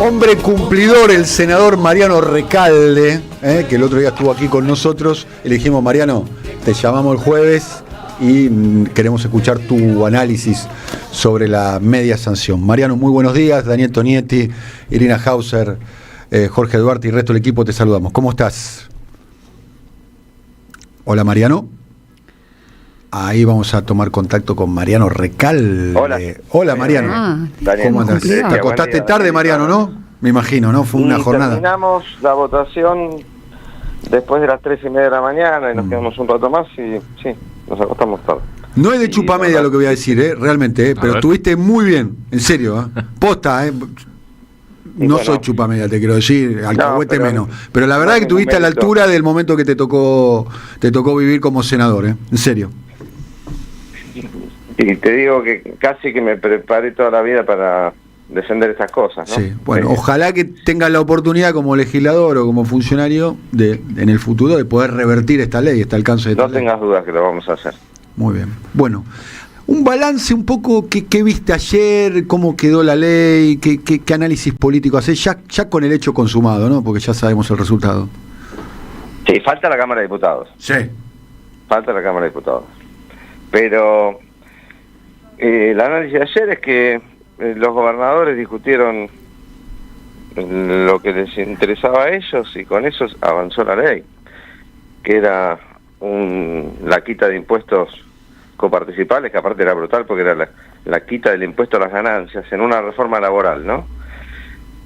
Hombre cumplidor, el senador Mariano Recalde, que el otro día estuvo aquí con nosotros. Y le dijimos, Mariano, te llamamos el jueves y queremos escuchar tu análisis sobre la media sanción. Mariano, muy buenos días. Daniel Tonietti, Irina Hauser, Jorge Duarte y el resto del equipo te saludamos. ¿Cómo estás? Hola, Mariano. Ahí vamos a tomar contacto con Mariano Recalde. Hola, Mariano. ¿Cómo andás? Te acostaste tarde, Mariano, ¿no? Me imagino, ¿no? Fue una jornada. Terminamos la votación después de las 3:30 de la mañana y nos quedamos un rato más y sí, nos acostamos tarde. No es de chupa media lo que voy a decir, realmente, pero estuviste muy bien, en serio, posta, No bueno, soy chupa media, te quiero decir, alcahuete menos. Pero la verdad es que estuviste a la altura del momento que te tocó vivir como senador, en serio. Y te digo que casi que me preparé toda la vida para defender estas cosas, ¿no? Sí, bueno, ojalá que tengas la oportunidad como legislador o como funcionario en el futuro de poder revertir esta ley, este alcance de esta ley. No tengas dudas que lo vamos a hacer. Muy bien. Bueno, un balance un poco, ¿qué viste ayer? ¿Cómo quedó la ley? ¿Qué análisis político haces? Ya con el hecho consumado, ¿no? Porque ya sabemos el resultado. Sí, falta la Cámara de Diputados. Sí. Falta la Cámara de Diputados. Pero el análisis de ayer es que los gobernadores discutieron lo que les interesaba a ellos y con eso avanzó la ley, que era la quita de impuestos coparticipales, que aparte era brutal porque era la quita del impuesto a las ganancias en una reforma laboral, ¿no?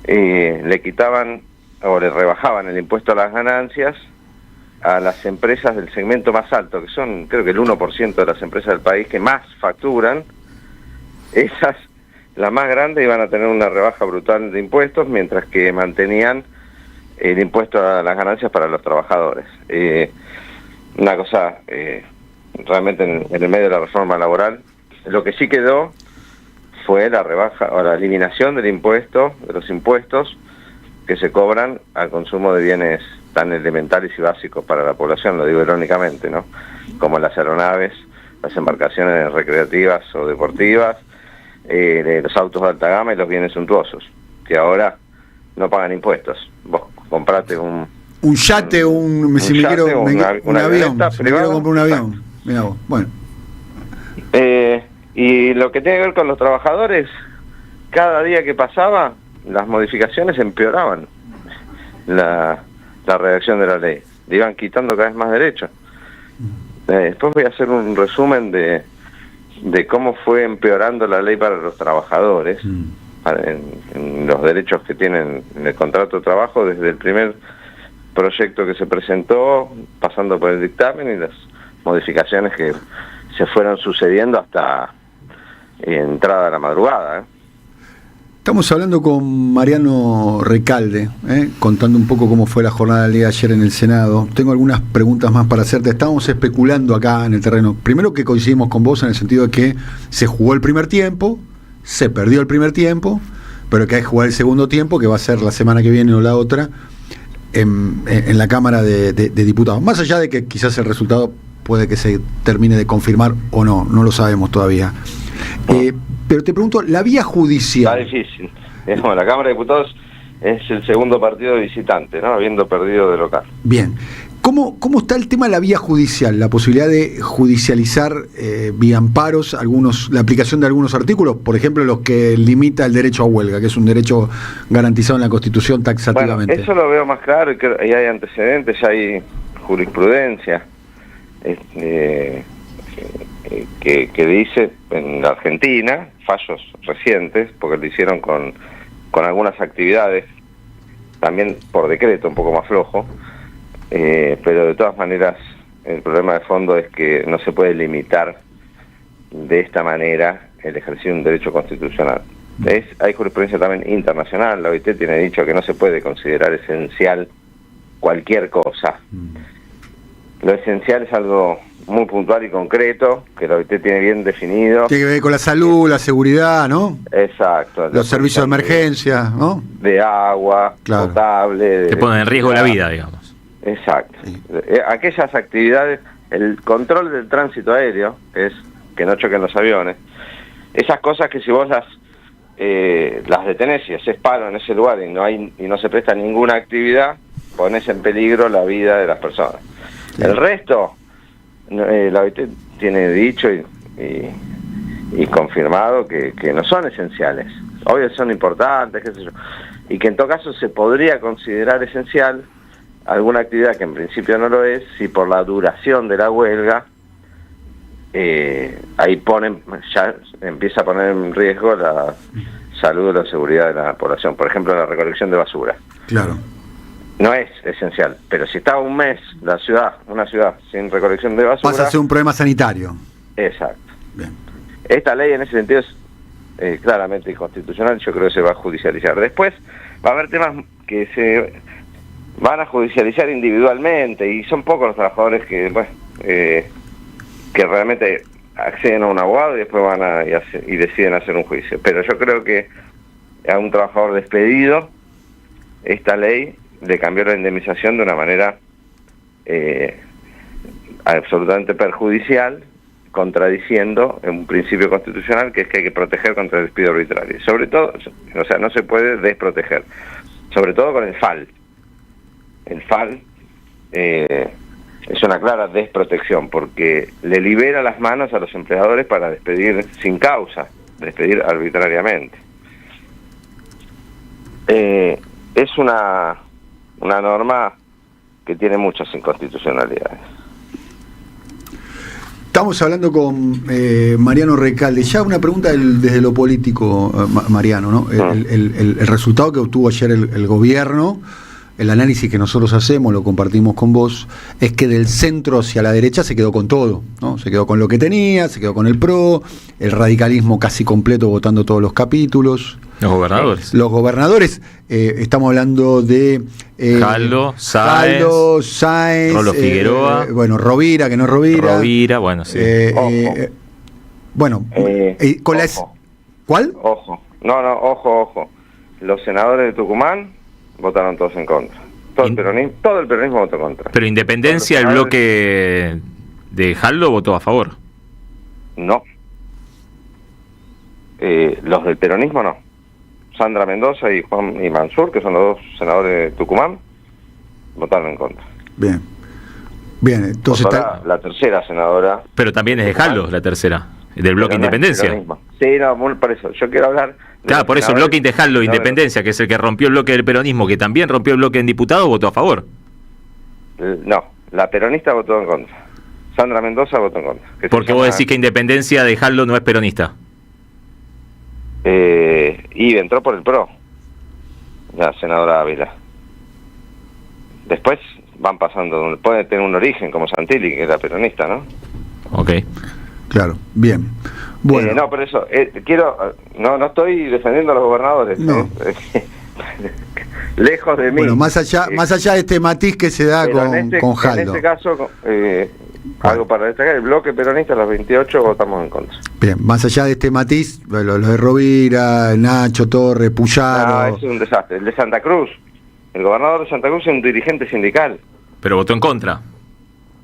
Le quitaban o le rebajaban el impuesto a las ganancias a las empresas del segmento más alto, que son creo que el 1% de las empresas del país que más facturan. Esas, las más grandes, iban a tener una rebaja brutal de impuestos, mientras que mantenían el impuesto a las ganancias para los trabajadores. Una cosa realmente en el medio de la reforma laboral. Lo que sí quedó fue la rebaja o la eliminación del impuesto, de los impuestos que se cobran al consumo de bienes tan elementales y básicos para la población, lo digo irónicamente, ¿no? Como las aeronaves, las embarcaciones recreativas o deportivas, los autos de alta gama y los bienes suntuosos, que ahora no pagan impuestos. Vos comprate un yate, un avión, si me quiero comprar un avión. Mirá vos, bueno. Y lo que tiene que ver con los trabajadores, cada día que pasaba, las modificaciones empeoraban la redacción de la ley. Le iban quitando cada vez más derechos. Después voy a hacer un resumen de cómo fue empeorando la ley para los trabajadores, en los derechos que tienen en el contrato de trabajo, desde el primer proyecto que se presentó, pasando por el dictamen y las modificaciones que se fueron sucediendo hasta entrada a la madrugada. Estamos hablando con Mariano Recalde, contando un poco cómo fue la jornada del día de ayer en el Senado. Tengo algunas preguntas más para hacerte. Estábamos especulando acá en el terreno. Primero que coincidimos con vos en el sentido de que se jugó el primer tiempo, se perdió el primer tiempo, pero que hay que jugar el segundo tiempo, que va a ser la semana que viene o la otra, en la Cámara de Diputados. Más allá de que quizás el resultado puede que se termine de confirmar o no lo sabemos todavía. Pero te pregunto, la vía judicial... Está difícil. La Cámara de Diputados es el segundo partido de visitante, ¿no? Habiendo perdido de local. Bien. ¿Cómo está el tema de la vía judicial? La posibilidad de judicializar vía amparos la aplicación de algunos artículos, por ejemplo, los que limita el derecho a huelga, que es un derecho garantizado en la Constitución taxativamente. Bueno, eso lo veo más claro, y hay antecedentes, ya hay jurisprudencia que dice en la Argentina, fallos recientes, porque lo hicieron con algunas actividades, también por decreto, un poco más flojo, pero de todas maneras el problema de fondo es que no se puede limitar de esta manera el ejercicio de un derecho constitucional. Hay jurisprudencia también internacional, la OIT tiene dicho que no se puede considerar esencial cualquier cosa. Lo esencial es algo muy puntual y concreto, que la OIT tiene bien definido. Tiene que ver con la salud, la seguridad, ¿no? Exacto. Los servicios de emergencia, ¿no? De agua, claro, potable. Que ponen en riesgo la vida, digamos. Exacto. Sí. Aquellas actividades, el control del tránsito aéreo, que es que no choquen los aviones, esas cosas que si vos las las detenés y haces paro en ese lugar y no se presta ninguna actividad, pones en peligro la vida de las personas. Sí. El resto, la OIT tiene dicho y confirmado que no son esenciales. Obvio son importantes, qué sé yo, y que en todo caso se podría considerar esencial alguna actividad que en principio no lo es, si por la duración de la huelga ahí ya empieza a poner en riesgo la salud o la seguridad de la población. Por ejemplo, la recolección de basura. Claro. No es esencial, pero si está un mes una ciudad sin recolección de basura, pasa a ser un problema sanitario. Exacto. Bien. Esta ley en ese sentido es claramente inconstitucional. Yo creo que se va a judicializar. Después va a haber temas que se van a judicializar individualmente, y son pocos los trabajadores que realmente acceden a un abogado y después van y deciden hacer un juicio. Pero yo creo que a un trabajador despedido esta ley le cambió la indemnización de una manera absolutamente perjudicial, contradiciendo un principio constitucional, que es que hay que proteger contra el despido arbitrario. Sobre todo, o sea, no se puede desproteger, sobre todo con el FAL. El FAL es una clara desprotección, porque le libera las manos a los empleadores para despedir sin causa, despedir arbitrariamente. Es una norma que tiene muchas inconstitucionalidades. Estamos hablando con Mariano Recalde. Ya una pregunta desde lo político, Mariano, ¿no? El resultado que obtuvo ayer el gobierno, el análisis que nosotros hacemos, lo compartimos con vos, es que del centro hacia la derecha se quedó con todo, ¿no? Se quedó con lo que tenía, se quedó con el PRO, el radicalismo casi completo votando todos los capítulos. Los gobernadores. Los gobernadores, estamos hablando de Jaldo, Sáenz, Rolo Figueroa, Rovira, que no es Rovira. Bueno, sí. Con la ¿cuál? Ojo. Ojo. Los senadores de Tucumán votaron todos en contra. Todo el peronismo votó contra. Pero Independencia, el bloque de Jaldo votó a favor. No. Los del peronismo no. Sandra Mendoza y Juan y Mansur, que son los dos senadores de Tucumán, votaron en contra. Bien, entonces la tercera senadora. Pero también es de Jaldo, la tercera, del bloque Independencia. Sí, por eso, yo quiero hablar. Claro, por eso el bloque de Jaldo, Independencia, que es el que rompió el bloque del peronismo, que también rompió el bloque en diputados, votó a favor. No, la peronista votó en contra. Sandra Mendoza votó en contra. Porque vos decís que Independencia de Jaldo no es peronista. Y entró por el PRO, la senadora Ávila. Después van pasando, puede tener un origen como Santilli, que era peronista, ¿no? Ok. Claro, bien. Bueno. No, por eso, no estoy defendiendo a los gobernadores. No. Lejos de mí. Bueno, más allá de este matiz que se da con Jaldo. En este caso, algo para destacar, el bloque peronista, los 28 votamos en contra. Bien, más allá de este matiz, lo de Rovira, Nacho Torres, Puyaro... No, es un desastre. El de Santa Cruz, el gobernador de Santa Cruz es un dirigente sindical. Pero votó en contra.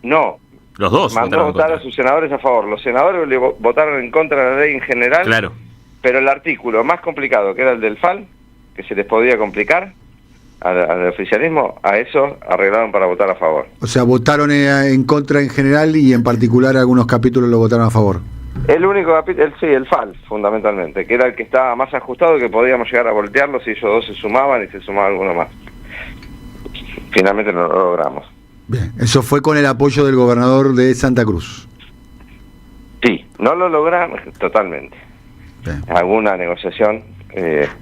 No. Los dos mandó a votar a sus senadores a favor. Los senadores le votaron en contra de la ley en general. Claro. Pero el artículo más complicado, que era el del FAL, que se les podía complicar al oficialismo, a eso arreglaron para votar a favor. O sea, votaron en contra en general y en particular algunos capítulos lo votaron a favor. El único capítulo, sí, el FAL, fundamentalmente, que era el que estaba más ajustado, que podíamos llegar a voltearlo si ellos dos se sumaban y se sumaba alguno más. Finalmente no lo logramos. Bien, eso fue con el apoyo del gobernador de Santa Cruz. Sí, no lo logramos totalmente. Bien. Alguna negociación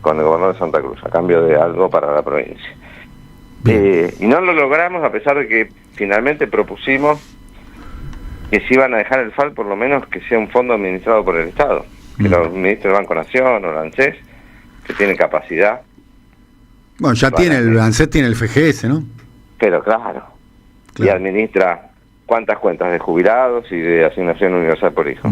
con el gobernador de Santa Cruz, a cambio de algo para la provincia. Y no lo logramos, a pesar de que finalmente propusimos que si iban a dejar el FAL, por lo menos que sea un fondo administrado por el Estado, que los ministros del Banco Nación o el ANSES, que tienen capacidad. Bueno, ya tiene el ANSES, tiene el FGS, ¿no? Pero claro. Y administra cuántas cuentas de jubilados y de asignación universal por hijo.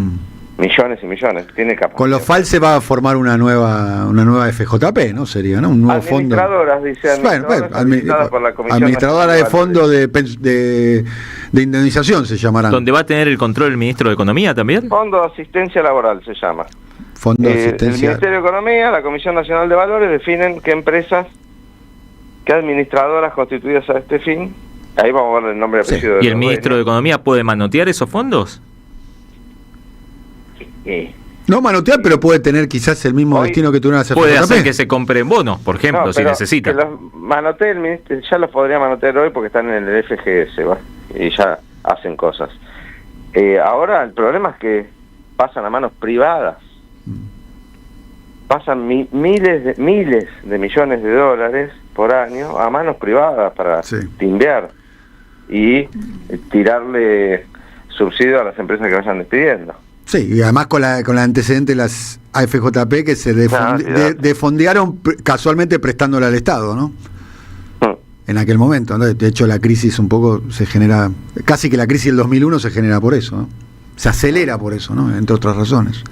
Millones y millones, tiene capacidad. Con los FAL se va a formar una nueva FJP, ¿no? Sería, ¿no? Un nuevo fondo. Dice administradoras por la Comisión administradora de fondo de indemnización se llamarán. ¿Donde va a tener el control el ministro de Economía también? Fondo de Asistencia Laboral se llama. Fondo de El asistencia. Ministerio de Economía, la Comisión Nacional de Valores definen qué empresas, qué administradoras constituidas a este fin. Ahí vamos a ver el nombre y Sí. apellido de ¿Y el los ministro de dueños. Economía puede manotear esos fondos? Sí. No manotear, pero puede tener quizás el mismo Hoy destino que tuvieron las Puede hacer FJP. que se compren bonos, por ejemplo, No, si pero necesita. que los manotee el ministro, ya los podría manotear hoy porque están en el FGS, ¿va? Y ya hacen cosas. Ahora el problema es que pasan a manos privadas. Pasan miles de millones de dólares por año a manos privadas para Sí. timbear y tirarle subsidio a las empresas que vayan despidiendo. Sí, y además con la antecedente de las AFJP que se sí. defondearon casualmente prestándole al Estado, ¿no? Mm. En aquel momento, ¿no? De hecho la crisis un poco se genera, casi que la crisis del 2001 se genera por eso, ¿no? Se acelera por eso, ¿no? Entre otras razones.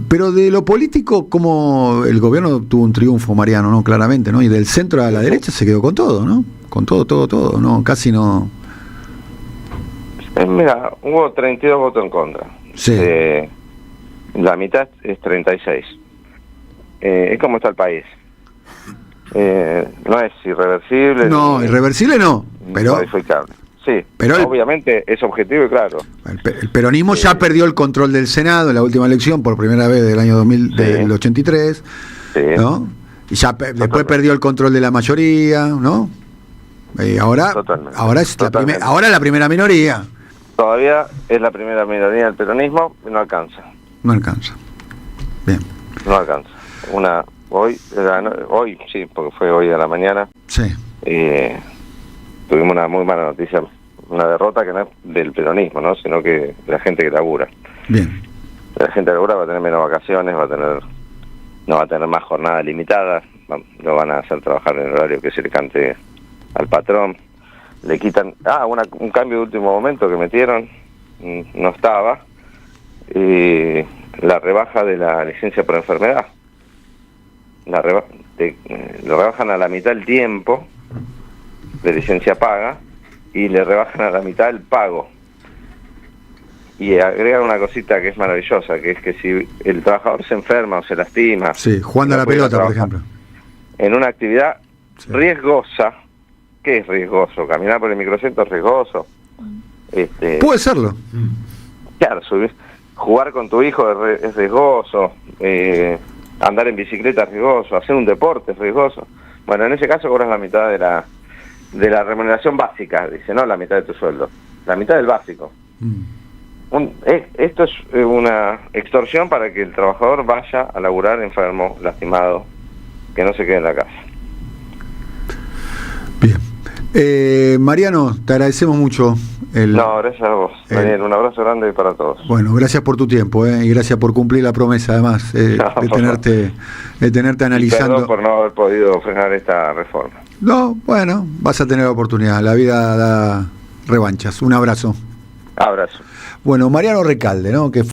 Pero de lo político, como el gobierno tuvo un triunfo, Mariano, ¿no? Claramente, ¿no? Y del centro a la derecha se quedó con todo, ¿no? Con todo, ¿no? Casi no... Mira, hubo 32 votos en contra. Sí. La mitad es 36. Es como está el país. No es irreversible. No, ni irreversible no, pero... modificable. Sí, Pero obviamente es objetivo y claro. El peronismo ya perdió el control del Senado en la última elección por primera vez del año 2000, Sí. del 83, Sí. ¿no? Y ya después perdió el control de la mayoría, ¿no? Y ahora Totalmente. es ahora la primera minoría. Todavía es la primera minoría del peronismo y no alcanza. No alcanza. Bien. No alcanza. Hoy sí, porque fue hoy a la mañana, Sí. tuvimos una muy mala noticia, una derrota que no es del peronismo, ¿no? Sino que de la gente que labura. Bien. La gente que labura va a tener menos vacaciones, no va a tener más jornadas limitadas, lo van a hacer trabajar en el horario que se le cante al patrón. Le quitan, un cambio de último momento que metieron, no estaba, la rebaja de la licencia por enfermedad. Lo rebajan a la mitad el tiempo de licencia paga y le rebajan a la mitad el pago. Y agregan una cosita que es maravillosa, que es que si el trabajador se enferma o se lastima... Sí, jugando a la puede ir pelota, por trabajar ejemplo. en una actividad Sí. riesgosa. ¿Qué es riesgoso? Caminar por el microcentro es riesgoso. Puede serlo. Claro, jugar con tu hijo es riesgoso, andar en bicicleta es riesgoso, hacer un deporte es riesgoso. Bueno, en ese caso cobras la mitad de la remuneración básica, dice, no la mitad de tu sueldo, la mitad del básico. Esto es una extorsión para que el trabajador vaya a laburar enfermo, lastimado, que no se quede en la casa. Bien. Mariano, te agradecemos mucho. No, gracias a vos, Daniel, un abrazo grande para todos. Bueno, gracias por tu tiempo, y gracias por cumplir la promesa, además, de tenerte analizando. Perdón por no haber podido frenar esta reforma. No, bueno, vas a tener oportunidad. La vida da revanchas. Un abrazo. Abrazo. Bueno, Mariano Recalde, ¿no? Que